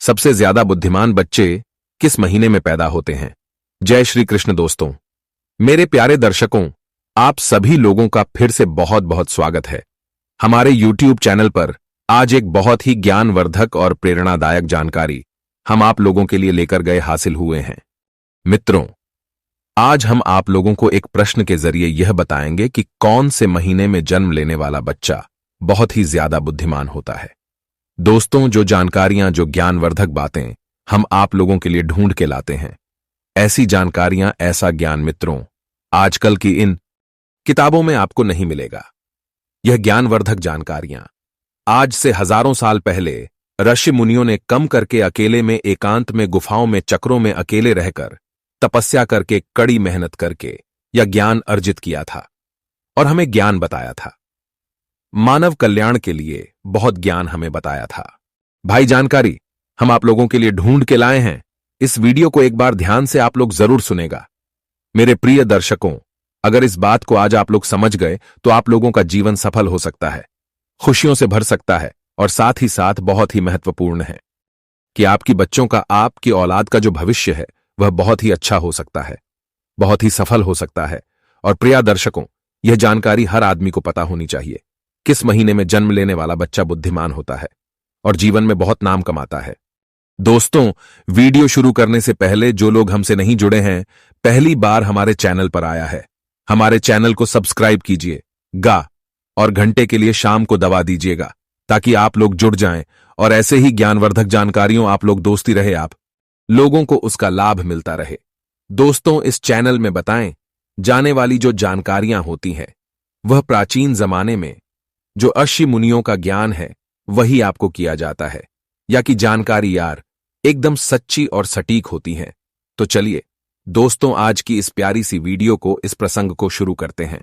सबसे ज्यादा बुद्धिमान बच्चे किस महीने में पैदा होते हैं? जय श्री कृष्ण दोस्तों, मेरे प्यारे दर्शकों, आप सभी लोगों का फिर से बहुत बहुत स्वागत है। हमारे YouTube चैनल पर आज एक बहुत ही ज्ञानवर्धक और प्रेरणादायक जानकारी हम आप लोगों के लिए लेकर गए हासिल हुए हैं। मित्रों, आज हम आप लोगों को एक प्रश्न के जरिए यह बताएंगे कि कौन से महीने में जन्म लेने वाला बच्चा बहुत ही ज्यादा बुद्धिमान होता है। दोस्तों, जो जानकारियां, जो ज्ञानवर्धक बातें हम आप लोगों के लिए ढूंढ के लाते हैं, ऐसी जानकारियां, ऐसा ज्ञान मित्रों आजकल की इन किताबों में आपको नहीं मिलेगा। यह ज्ञानवर्धक जानकारियां आज से हजारों साल पहले ऋषि मुनियों ने कम करके अकेले में, एकांत में, गुफाओं में, चक्रों में अकेले रहकर, तपस्या करके, कड़ी मेहनत करके यह ज्ञान अर्जित किया था और हमें ज्ञान बताया था। मानव कल्याण के लिए बहुत ज्ञान हमें बताया था। भाई, जानकारी हम आप लोगों के लिए ढूंढ के लाए हैं। इस वीडियो को एक बार ध्यान से आप लोग जरूर सुनेगा। मेरे प्रिय दर्शकों, अगर इस बात को आज आप लोग समझ गए तो आप लोगों का जीवन सफल हो सकता है, खुशियों से भर सकता है और साथ ही साथ बहुत ही महत्वपूर्ण है कि आपकी बच्चों का, आपकी औलाद का जो भविष्य है वह बहुत ही अच्छा हो सकता है, बहुत ही सफल हो सकता है। और प्रिय दर्शकों, यह जानकारी हर आदमी को पता होनी चाहिए। किस महीने में जन्म लेने वाला बच्चा बुद्धिमान होता है और जीवन में बहुत नाम कमाता है। दोस्तों, वीडियो शुरू करने से पहले जो लोग हमसे नहीं जुड़े हैं, पहली बार हमारे चैनल पर आया है, हमारे चैनल को सब्सक्राइब कीजिएगा और घंटे के लिए शाम को दबा दीजिएगा ताकि आप लोग जुड़ जाएं और ऐसे ही ज्ञानवर्धक जानकारियों आप लोग दोस्ती रहे, आप लोगों को उसका लाभ मिलता रहे। दोस्तों, इस चैनल में बताएं जाने वाली जो जानकारियां होती हैं वह प्राचीन जमाने में जो ऋषि मुनियों का ज्ञान है वही आपको किया जाता है, या कि जानकारी यार एकदम सच्ची और सटीक होती हैं। तो चलिए दोस्तों, आज की इस प्यारी सी वीडियो को, इस प्रसंग को शुरू करते हैं।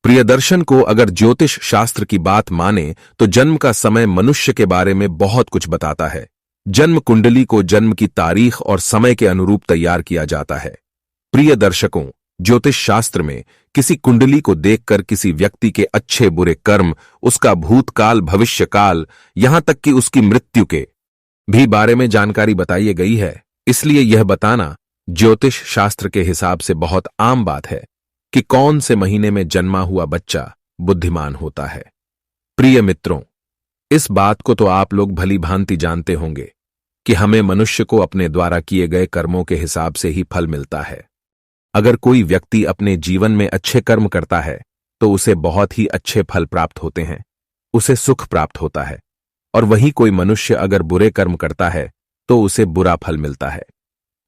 प्रियदर्शन को अगर ज्योतिष शास्त्र की बात माने तो जन्म का समय मनुष्य के बारे में बहुत कुछ बताता है। जन्म कुंडली को जन्म की तारीख और समय के अनुरूप तैयार किया जाता है। प्रिय दर्शकों, ज्योतिष शास्त्र में किसी कुंडली को देखकर किसी व्यक्ति के अच्छे बुरे कर्म, उसका भूतकाल, भविष्यकाल, यहां तक कि उसकी मृत्यु के भी बारे में जानकारी बताई गई है। इसलिए यह बताना ज्योतिष शास्त्र के हिसाब से बहुत आम बात है कि कौन से महीने में जन्मा हुआ बच्चा बुद्धिमान होता है। प्रिय मित्रों, इस बात को तो आप लोग भली भांति जानते होंगे कि हमें मनुष्य को अपने द्वारा किए गए कर्मों के हिसाब से ही फल मिलता है। अगर कोई व्यक्ति अपने जीवन में अच्छे कर्म करता है तो उसे बहुत ही अच्छे फल प्राप्त होते हैं, उसे सुख प्राप्त होता है। और वही कोई मनुष्य अगर बुरे कर्म करता है तो उसे बुरा फल मिलता है,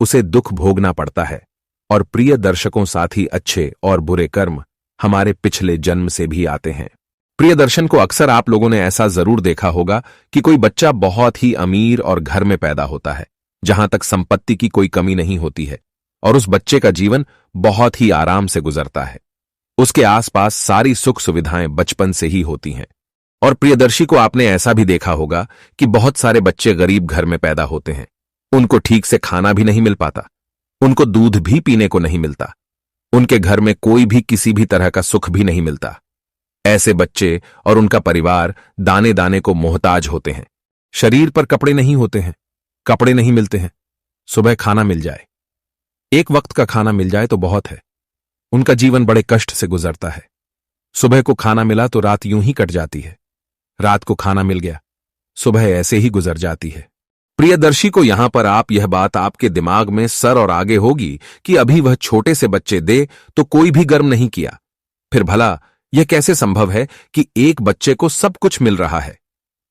उसे दुख भोगना पड़ता है। और प्रिय दर्शकों, साथ ही अच्छे और बुरे कर्म हमारे पिछले जन्म से भी आते हैं। प्रिय दर्शन को अक्सर आप लोगों ने ऐसा जरूर देखा होगा कि कोई बच्चा बहुत ही अमीर और घर में पैदा होता है जहां तक संपत्ति की कोई कमी नहीं होती है, और उस बच्चे का जीवन बहुत ही आराम से गुजरता है। उसके आसपास सारी सुख सुविधाएं बचपन से ही होती हैं। और प्रियदर्शी को आपने ऐसा भी देखा होगा कि बहुत सारे बच्चे गरीब घर में पैदा होते हैं, उनको ठीक से खाना भी नहीं मिल पाता, उनको दूध भी पीने को नहीं मिलता, उनके घर में कोई भी किसी भी तरह का सुख भी नहीं मिलता। ऐसे बच्चे और उनका परिवार दाने दाने को मोहताज होते हैं। शरीर पर कपड़े नहीं होते हैं, कपड़े नहीं मिलते हैं, सुबह खाना मिल जाए, एक वक्त का खाना मिल जाए तो बहुत है। उनका जीवन बड़े कष्ट से गुजरता है। सुबह को खाना मिला तो रात यूं ही कट जाती है, रात को खाना मिल गया, सुबह ऐसे ही गुजर जाती है। प्रियदर्शी को यहां पर आप यह बात आपके दिमाग में सर और आगे होगी कि अभी वह छोटे से बच्चे दे तो कोई भी गर्म नहीं किया, फिर भला यह कैसे संभव है कि एक बच्चे को सब कुछ मिल रहा है,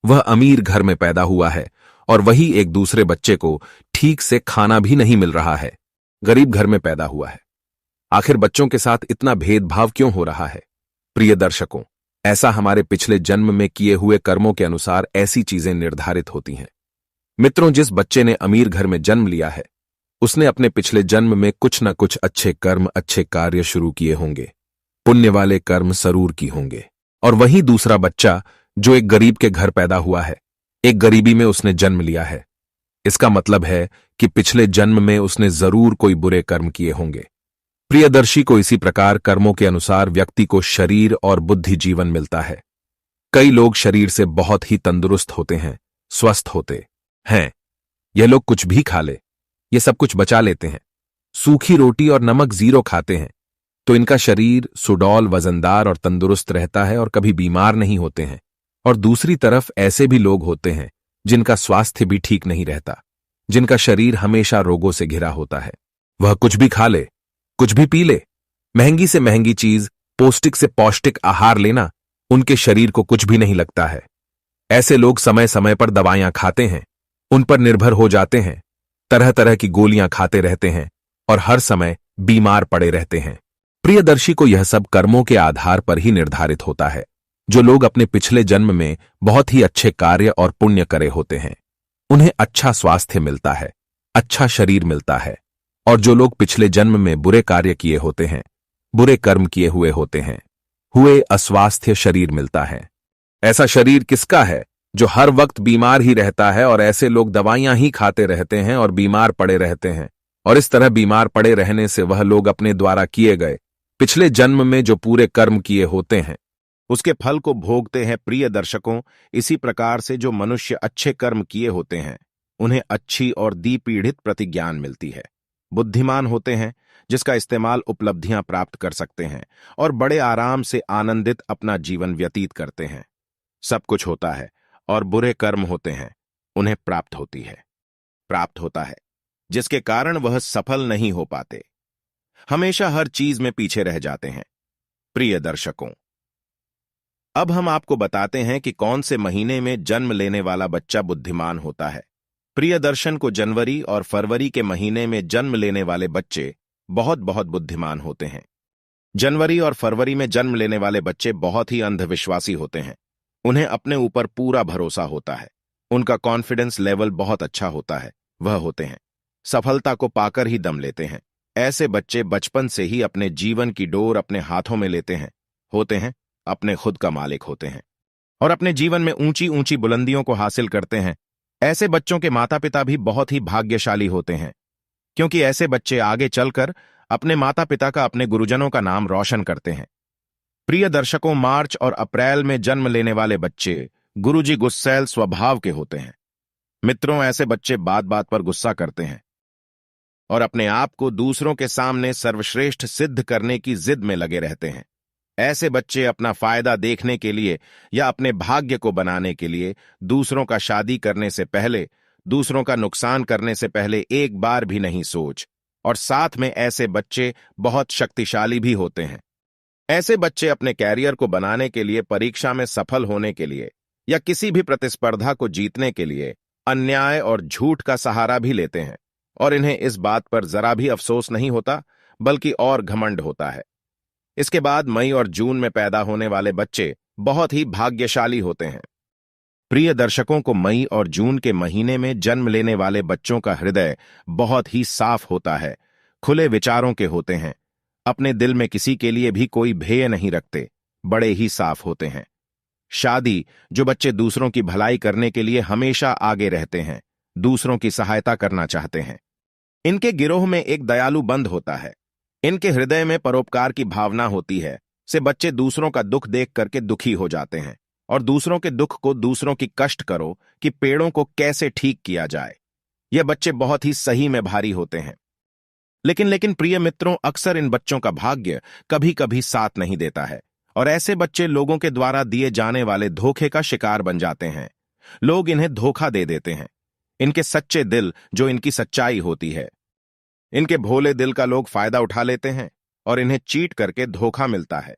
वह अमीर घर में पैदा हुआ है, और वही एक दूसरे बच्चे को ठीक से खाना भी नहीं मिल रहा है, गरीब घर में पैदा हुआ है। आखिर बच्चों के साथ इतना भेदभाव क्यों हो रहा है? प्रिय दर्शकों, ऐसा हमारे पिछले जन्म में किए हुए कर्मों के अनुसार ऐसी चीजें निर्धारित होती हैं। मित्रों, जिस बच्चे ने अमीर घर में जन्म लिया है उसने अपने पिछले जन्म में कुछ न कुछ अच्छे कर्म, अच्छे कार्य शुरू किए होंगे, पुण्य वाले कर्म जरूर की होंगे। और वही दूसरा बच्चा जो एक गरीब के घर पैदा हुआ है, एक गरीबी में उसने जन्म लिया है, इसका मतलब है कि पिछले जन्म में उसने जरूर कोई बुरे कर्म किए होंगे। प्रियदर्शी को इसी प्रकार कर्मों के अनुसार व्यक्ति को शरीर और बुद्धि जीवन मिलता है। कई लोग शरीर से बहुत ही तंदुरुस्त होते हैं, स्वस्थ होते हैं, यह लोग कुछ भी खा ले, ये सब कुछ बचा लेते हैं। सूखी रोटी और नमक जीरो खाते हैं, तो इनका शरीर सुडौल, वजनदार और तंदुरुस्त रहता है और कभी बीमार नहीं होते हैं। और दूसरी तरफ ऐसे भी लोग होते हैं जिनका स्वास्थ्य भी ठीक नहीं रहता, जिनका शरीर हमेशा रोगों से घिरा होता है। वह कुछ भी खा ले, कुछ भी पी ले, महंगी से महंगी चीज, पौष्टिक से पौष्टिक आहार लेना उनके शरीर को कुछ भी नहीं लगता है। ऐसे लोग समय समय पर दवाइयां खाते हैं, उन पर निर्भर हो जाते हैं, तरह तरह की गोलियां खाते रहते हैं और हर समय बीमार पड़े रहते हैं। प्रियदर्शी को यह सब कर्मों के आधार पर ही निर्धारित होता है। जो लोग अपने पिछले जन्म में बहुत ही अच्छे कार्य और पुण्य करे होते हैं, उन्हें अच्छा स्वास्थ्य मिलता है, अच्छा शरीर मिलता है। और जो लोग पिछले जन्म में बुरे कार्य किए होते हैं, बुरे कर्म किए हुए होते हैं, हुए अस्वास्थ्य शरीर मिलता है। ऐसा शरीर किसका है जो हर वक्त बीमार ही रहता है? और ऐसे लोग दवाइयां ही खाते रहते हैं और बीमार पड़े रहते हैं। और इस तरह बीमार पड़े रहने से वह लोग अपने द्वारा किए गए पिछले जन्म में जो पूरे कर्म किए होते हैं, उसके फल को भोगते हैं। प्रिय दर्शकों, इसी प्रकार से जो मनुष्य अच्छे कर्म किए होते हैं, उन्हें अच्छी और दीपीढ़ित प्रतिज्ञान मिलती है। बुद्धिमान होते हैं, जिसका इस्तेमाल उपलब्धियां प्राप्त कर सकते हैं और बड़े आराम से आनंदित अपना जीवन व्यतीत करते हैं। सब कुछ होता है और बुरे कर्म होते हैं, उन्हें प्राप्त होता है, जिसके कारण वह सफल नहीं हो पाते, हमेशा हर चीज में पीछे रह जाते हैं। प्रिय दर्शकों, अब हम आपको बताते हैं कि कौन से महीने में जन्म लेने वाला बच्चा बुद्धिमान होता है। प्रियदर्शन को जनवरी और फरवरी के महीने में जन्म लेने वाले बच्चे बहुत बहुत बुद्धिमान होते हैं। जनवरी और फरवरी में जन्म लेने वाले बच्चे बहुत ही अंधविश्वासी होते हैं। उन्हें अपने ऊपर पूरा भरोसा होता है, उनका कॉन्फिडेंस लेवल बहुत अच्छा होता है। वह होते हैं सफलता को पाकर ही दम लेते हैं। ऐसे बच्चे बचपन से ही अपने जीवन की डोर अपने हाथों में लेते हैं, होते हैं अपने खुद का मालिक होते हैं और अपने जीवन में ऊंची ऊंची बुलंदियों को हासिल करते हैं। ऐसे बच्चों के माता पिता भी बहुत ही भाग्यशाली होते हैं, क्योंकि ऐसे बच्चे आगे चलकर अपने माता पिता का, अपने गुरुजनों का नाम रोशन करते हैं। प्रिय दर्शकों, मार्च और अप्रैल में जन्म लेने वाले बच्चे गुरुजी गुस्सैल स्वभाव के होते हैं। मित्रों, ऐसे बच्चे बात बात पर गुस्सा करते हैं और अपने आप को दूसरों के सामने सर्वश्रेष्ठ सिद्ध करने की जिद में लगे रहते हैं। ऐसे बच्चे अपना फायदा देखने के लिए या अपने भाग्य को बनाने के लिए दूसरों का शादी करने से पहले, दूसरों का नुकसान करने से पहले एक बार भी नहीं सोच। और साथ में ऐसे बच्चे बहुत शक्तिशाली भी होते हैं। ऐसे बच्चे अपने कैरियर को बनाने के लिए, परीक्षा में सफल होने के लिए या किसी भी प्रतिस्पर्धा को जीतने के लिए अन्याय और झूठ का सहारा भी लेते हैं और इन्हें इस बात पर जरा भी अफसोस नहीं होता, बल्कि और घमंड होता है। इसके बाद मई और जून में पैदा होने वाले बच्चे बहुत ही भाग्यशाली होते हैं। प्रिय दर्शकों को मई और जून के महीने में जन्म लेने वाले बच्चों का हृदय बहुत ही साफ होता है, खुले विचारों के होते हैं, अपने दिल में किसी के लिए भी कोई भय नहीं रखते, बड़े ही साफ होते हैं। शादी, जो बच्चे दूसरों की भलाई करने के लिए हमेशा आगे रहते हैं, दूसरों की सहायता करना चाहते हैं। इनके गिरोह में एक दयालु बंद होता है, इनके हृदय में परोपकार की भावना होती है। से बच्चे दूसरों का दुख देख करके दुखी हो जाते हैं और दूसरों के दुख को, दूसरों की कष्ट करो कि पेड़ों को कैसे ठीक किया जाए। ये बच्चे बहुत ही सही में भारी होते हैं। लेकिन प्रिय मित्रों, अक्सर इन बच्चों का भाग्य कभी कभी साथ नहीं देता है और ऐसे बच्चे लोगों के द्वारा दिए जाने वाले धोखे का शिकार बन जाते हैं। लोग इन्हें धोखा दे देते हैं। इनके सच्चे दिल, जो इनकी सच्चाई होती है, इनके भोले दिल का लोग फायदा उठा लेते हैं और इन्हें चीट करके धोखा मिलता है।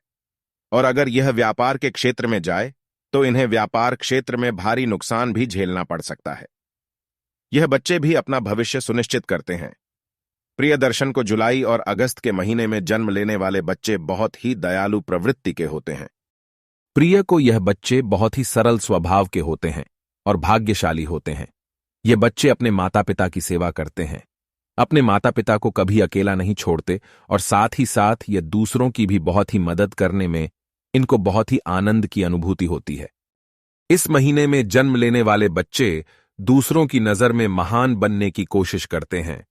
और अगर यह व्यापार के क्षेत्र में जाए तो इन्हें व्यापार क्षेत्र में भारी नुकसान भी झेलना पड़ सकता है। यह बच्चे भी अपना भविष्य सुनिश्चित करते हैं। प्रियदर्शन को जुलाई और अगस्त के महीने में जन्म लेने वाले बच्चे बहुत ही दयालु प्रवृत्ति के होते हैं। प्रिय को यह बच्चे बहुत ही सरल स्वभाव के होते हैं और भाग्यशाली होते हैं। ये बच्चे अपने माता पिता की सेवा करते हैं, अपने माता पिता को कभी अकेला नहीं छोड़ते और साथ ही साथ ये दूसरों की भी बहुत ही मदद करने में इनको बहुत ही आनंद की अनुभूति होती है। इस महीने में जन्म लेने वाले बच्चे दूसरों की नजर में महान बनने की कोशिश करते हैं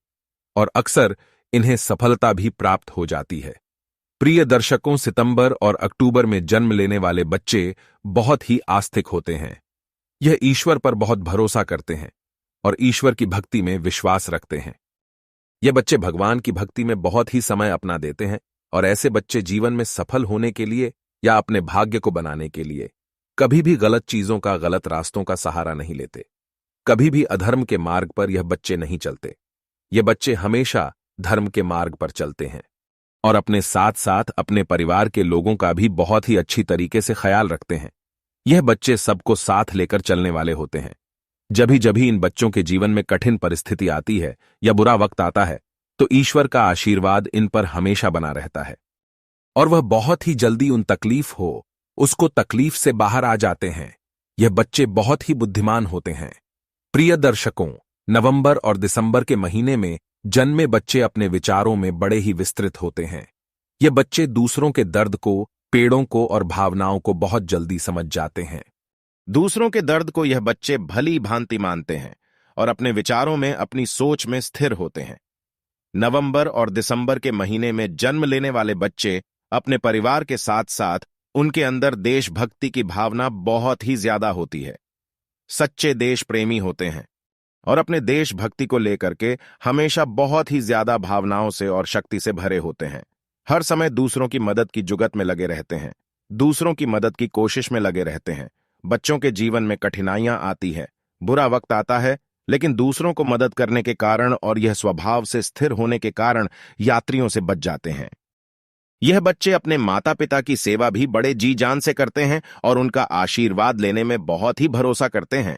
और अक्सर इन्हें सफलता भी प्राप्त हो जाती है। प्रिय दर्शकों, सितंबर और अक्टूबर में जन्म लेने वाले बच्चे बहुत ही आस्तिक होते हैं। यह ईश्वर पर बहुत भरोसा करते हैं और ईश्वर की भक्ति में विश्वास रखते हैं। ये बच्चे भगवान की भक्ति में बहुत ही समय अपना देते हैं और ऐसे बच्चे जीवन में सफल होने के लिए या अपने भाग्य को बनाने के लिए कभी भी गलत चीजों का, गलत रास्तों का सहारा नहीं लेते। कभी भी अधर्म के मार्ग पर यह बच्चे नहीं चलते। ये बच्चे हमेशा धर्म के मार्ग पर चलते हैं और अपने साथ साथ अपने परिवार के लोगों का भी बहुत ही अच्छी तरीके से ख्याल रखते हैं। यह बच्चे सबको साथ लेकर चलने वाले होते हैं। जब इन बच्चों के जीवन में कठिन परिस्थिति आती है या बुरा वक्त आता है तो ईश्वर का आशीर्वाद इन पर हमेशा बना रहता है और वह बहुत ही जल्दी उन तकलीफ हो उसको तकलीफ से बाहर आ जाते हैं। यह बच्चे बहुत ही बुद्धिमान होते हैं। प्रिय दर्शकों, नवंबर और दिसंबर के महीने में जन्मे बच्चे अपने विचारों में बड़े ही विस्तृत होते हैं। ये बच्चे दूसरों के दर्द को, पेड़ों को और भावनाओं को बहुत जल्दी समझ जाते हैं। दूसरों के दर्द को यह बच्चे भली भांति मानते हैं और अपने विचारों में, अपनी सोच में स्थिर होते हैं। नवंबर और दिसंबर के महीने में जन्म लेने वाले बच्चे अपने परिवार के साथ साथ उनके अंदर देशभक्ति की भावना बहुत ही ज्यादा होती है। सच्चे देश प्रेमी होते हैं और अपने देशभक्ति को लेकर के हमेशा बहुत ही ज्यादा भावनाओं से और शक्ति से भरे होते हैं। हर समय दूसरों की मदद की जुगत में लगे रहते हैं, दूसरों की मदद की कोशिश में लगे रहते हैं। बच्चों के जीवन में कठिनाइयां आती है, बुरा वक्त आता है, लेकिन दूसरों को मदद करने के कारण और यह स्वभाव से स्थिर होने के कारण यात्रियों से बच जाते हैं। यह बच्चे अपने माता पिता की सेवा भी बड़े जी जान से करते हैं और उनका आशीर्वाद लेने में बहुत ही भरोसा करते हैं।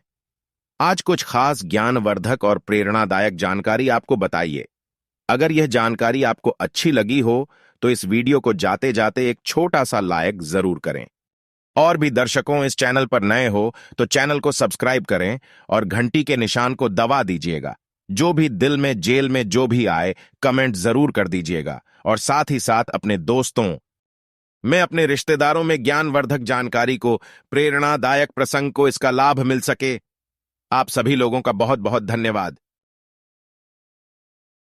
आज कुछ खास ज्ञानवर्धक और प्रेरणादायक जानकारी आपको बताइए। अगर यह जानकारी आपको अच्छी लगी हो तो इस वीडियो को जाते जाते एक छोटा सा लाइक जरूर करें। और भी दर्शकों इस चैनल पर नए हो तो चैनल को सब्सक्राइब करें और घंटी के निशान को दबा दीजिएगा। जो भी दिल में जेल में जो भी आए कमेंट जरूर कर दीजिएगा और साथ ही साथ अपने दोस्तों में, अपने रिश्तेदारों में ज्ञानवर्धक जानकारी को, प्रेरणादायक प्रसंग को इसका लाभ मिल सके। आप सभी लोगों का बहुत बहुत धन्यवाद।